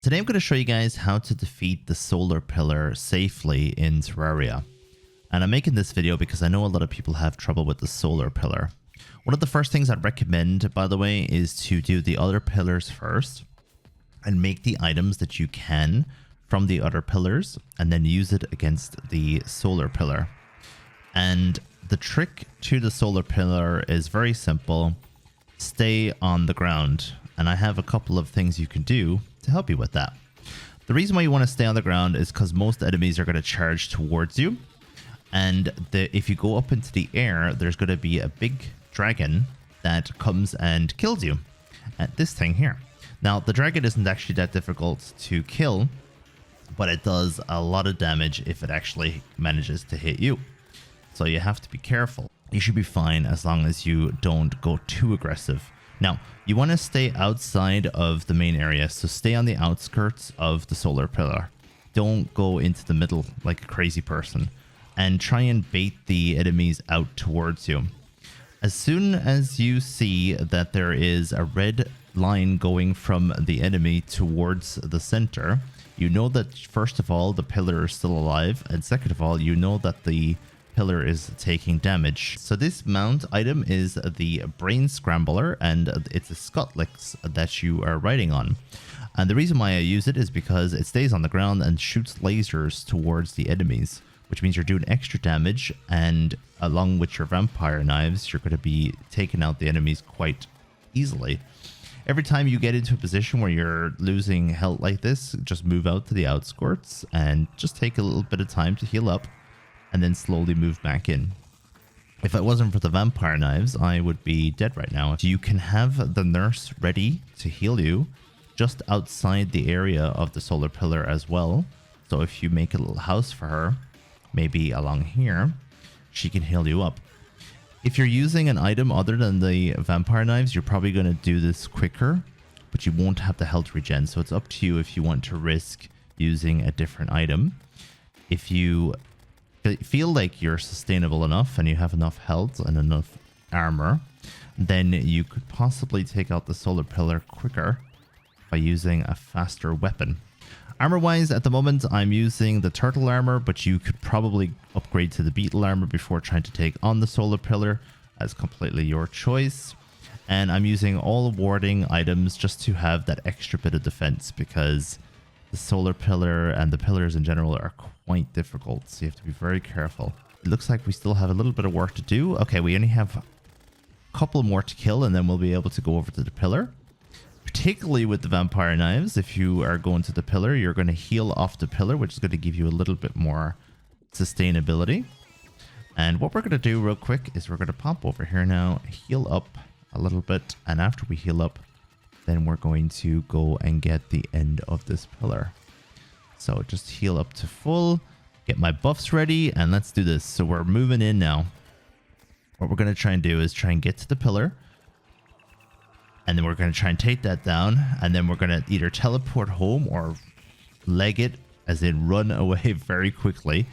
Today I'm going to show you guys how to defeat the solar pillar safely in Terraria. And I'm making this video because I know a lot of people have trouble with the solar pillar. One of the first things I'd recommend, by the way, is to do the other pillars first and make the items that you can from the other pillars and then use it against the solar pillar. And the trick to the solar pillar is very simple. Stay on the ground. And I have a couple of things you can do to help you with that. The reason why you want to stay on the ground is because most enemies are going to charge towards you. And if you go up into the air, there's going to be a big dragon that comes and kills you. At this thing here. Now, the dragon isn't actually that difficult to kill, but it does a lot of damage if it actually manages to hit you. So you have to be careful. You should be fine as long as you don't go too aggressive. Now, you want to stay outside of the main area, so stay on the outskirts of the solar pillar. Don't go into the middle like a crazy person, and try and bait the enemies out towards you. As soon as you see that there is a red line going from the enemy towards the center, you know that first of all, the pillar is still alive, and second of all, you know that the pillar is taking damage. So this mount item is the brain scrambler, and it's a Scutlix that you are riding on. And the reason why I use it is because it stays on the ground and shoots lasers towards the enemies, which means you're doing extra damage, and along with your vampire knives, you're going to be taking out the enemies quite easily. Every time you get into a position where you're losing health like this, just move out to the outskirts and just take a little bit of time to heal up, and then slowly move back in. If it wasn't for the vampire knives, I would be dead right now. You can have the nurse ready to heal you just outside the area of the solar pillar as well. So if you make a little house for her, maybe along here, she can heal you up. If you're using an item other than the vampire knives, you're probably going to do this quicker, but you won't have the health regen. So it's up to you if you want to risk using a different item. If you feel like you're sustainable enough and you have enough health and enough armor, then you could possibly take out the solar pillar quicker by using a faster weapon. Armor wise, at the moment I'm using the turtle armor, but you could probably upgrade to the beetle armor before trying to take on the solar pillar. That's completely your choice. And I'm using all warding items just to have that extra bit of defense, because the solar pillar and the pillars in general are quite difficult, so you have to be very careful. It looks like we still have a little bit of work to do. Okay, we only have a couple more to kill, and then we'll be able to go over to the pillar. Particularly with the vampire knives, if you are going to the pillar, you're going to heal off the pillar, which is going to give you a little bit more sustainability. And what we're going to do real quick is we're going to pop over here now, heal up a little bit, and after we heal up, then we're going to go and get the end of this pillar. So just heal up to full, get my buffs ready, and let's do this. So we're moving in now. What we're going to try and do is try and get to the pillar, and then we're going to try and take that down, and then we're going to either teleport home or leg it, as in run away very quickly,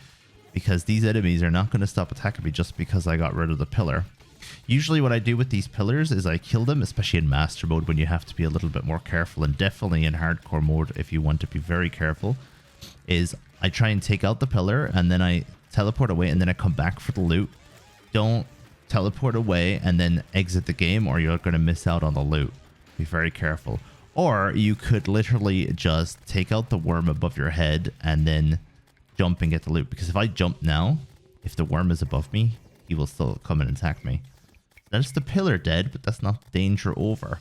because these enemies are not going to stop attacking me just because I got rid of the pillar. Usually what I do with these pillars is I kill them, especially in master mode when you have to be a little bit more careful, and definitely in hardcore mode if you want to be very careful, is I try and take out the pillar and then I teleport away and then I come back for the loot. Don't teleport away and then exit the game, or you're going to miss out on the loot. Be very careful. Or you could literally just take out the worm above your head and then jump and get the loot, because if I jump now, if the worm is above me, he will still come and attack me. That's the pillar dead, but that's not danger over.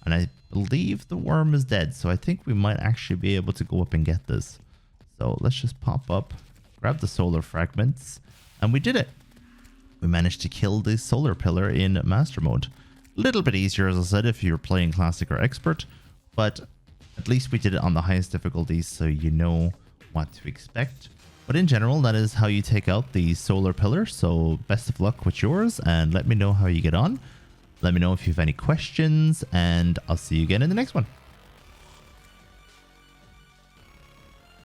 And I believe the worm is dead, so I think we might actually be able to go up and get this. So let's just pop up, grab the solar fragments, and we did it. We managed to kill the solar pillar in master mode. A little bit easier, as I said, if you're playing classic or expert, but at least we did it on the highest difficulty, so you know what to expect. But in general, that is how you take out the solar pillar. So best of luck with yours, and let me know how you get on. Let me know if you have any questions, and I'll see you again in the next one.